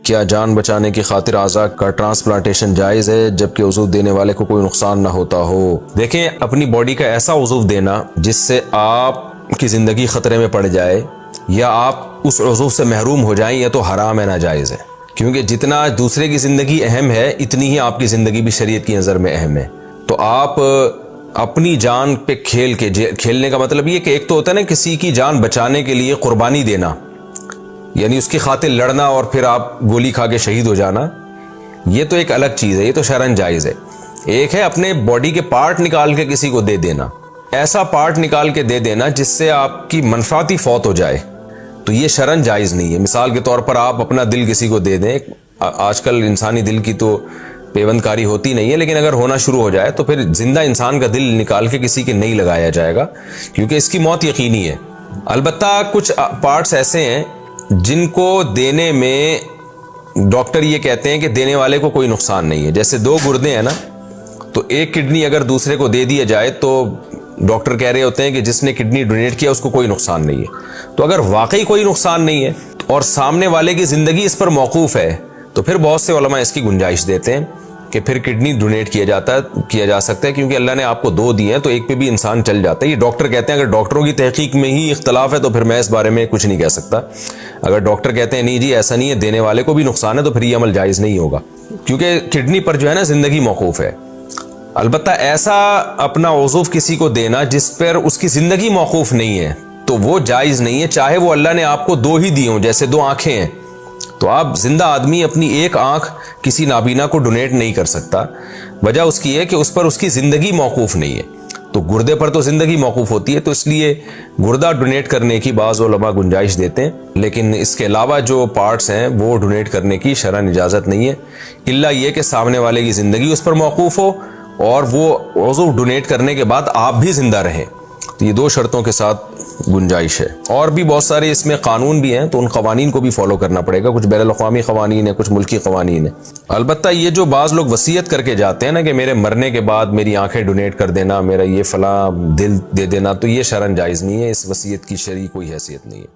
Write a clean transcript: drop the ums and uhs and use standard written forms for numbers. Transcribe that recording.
क्या जान बचाने की खातिर आज़ा का ट्रांसप्लांटेशन जायज़ है जबकि उज़ू देने वाले को कोई नुकसान ना होता हो? देखें, अपनी बॉडी का ऐसा उज़ू देना जिससे आपकी ज़िंदगी ख़तरे में पड़ जाए या आप उस उज़ू से महरूम हो जाएं, यह तो हराम है, नाजायज़ है। क्योंकि जितना दूसरे की ज़िंदगी अहम है इतनी ही आपकी ज़िंदगी भी शरीयत की नज़र में अहम है। तो आप अपनी जान पे खेलने का मतलब ये कि एक तो होता है ना किसी की जान बचाने के लिए कुर्बानी देना, यानी उसकी खातिर लड़ना और फिर आप गोली खा के शहीद हो जाना, ये तो एक अलग चीज़ है, ये तो शरअन जायज़ है। एक है अपने बॉडी के पार्ट निकाल के किसी को दे देना, ऐसा पार्ट निकाल के दे देना जिससे आपकी मनफाती फौत हो जाए, तो ये शरअन जायज़ नहीं है। मिसाल के तौर पर आप अपना दिल किसी को दे दें, आजकल इंसानी दिल की तो पेवंदकारी होती नहीं है, लेकिन अगर होना शुरू हो जाए तो फिर जिंदा इंसान का दिल निकाल के किसी के नहीं लगाया जाएगा क्योंकि इसकी मौत यकीनी है। अलबत्ता कुछ पार्ट्स ऐसे हैं जिनको देने में डॉक्टर ये कहते हैं कि देने वाले को कोई नुकसान नहीं है। जैसे दो गुर्दे हैं ना, तो एक किडनी अगर दूसरे को दे दिया जाए तो डॉक्टर कह रहे होते हैं कि जिसने किडनी डोनेट किया उसको कोई नुकसान नहीं है। तो अगर वाकई कोई नुकसान नहीं है और सामने वाले की ज़िंदगी इस पर मौकूफ़ है तो फिर बहुत से उलमा इसकी गुंजाइश देते हैं कि फिर किडनी डोनेट किया जा सकता है, क्योंकि अल्लाह ने आपको दो दिए हैं तो एक पे भी इंसान चल जाता है। ये डॉक्टर कहते हैं। अगर डॉक्टरों की तहकीक में ही इख्तलाफ है तो फिर मैं इस बारे में कुछ नहीं कह सकता। अगर डॉक्टर कहते हैं नहीं जी ऐसा नहीं है, देने वाले को भी नुकसान है, तो फिर ये अमल जायज़ नहीं होगा, क्योंकि किडनी पर जो है ना ज़िंदगी मौकूफ़ है। अलबत्ता ऐसा अपना उज़्व किसी को देना जिस पर उसकी ज़िंदगी मौकूफ़ नहीं है तो वो जायज़ नहीं है, चाहे वो अल्लाह ने आपको दो ही दी हों। जैसे दो आँखें हैं तो आप जिंदा आदमी अपनी एक आंख किसी नाबीना को डोनेट नहीं कर सकता। वजह उसकी है कि उस पर उसकी ज़िंदगी मौकूफ़ नहीं है। तो गुर्दे पर तो ज़िंदगी मौकूफ़ होती है, तो इसलिए गुर्दा डोनेट करने की बाज़ उलमा गुंजाइश देते हैं, लेकिन इसके अलावा जो पार्ट्स हैं वो डोनेट करने की शरअन इजाज़त नहीं है, इल्ला ये कि सामने वाले की ज़िंदगी उस पर मौकूफ़ हो और वो उज़्व डोनेट करने के बाद आप भी ज़िंदा रहें। तो ये दो शर्तों के साथ गुंजाइश है। और भी बहुत सारे इसमें कानून भी हैं, तो उन कवानीन को भी फॉलो करना पड़ेगा। कुछ बैनुल अक़वामी कवानीन है, कुछ मुल्की कवानीन है। अलबत्ता ये जो बाज़ लोग वसीयत करके जाते हैं ना कि मेरे मरने के बाद मेरी आंखें डोनेट कर देना, मेरा ये फला दिल दे देना, तो ये शरअन जायज़ नहीं है। इस वसीयत की शरई कोई हैसियत नहीं है।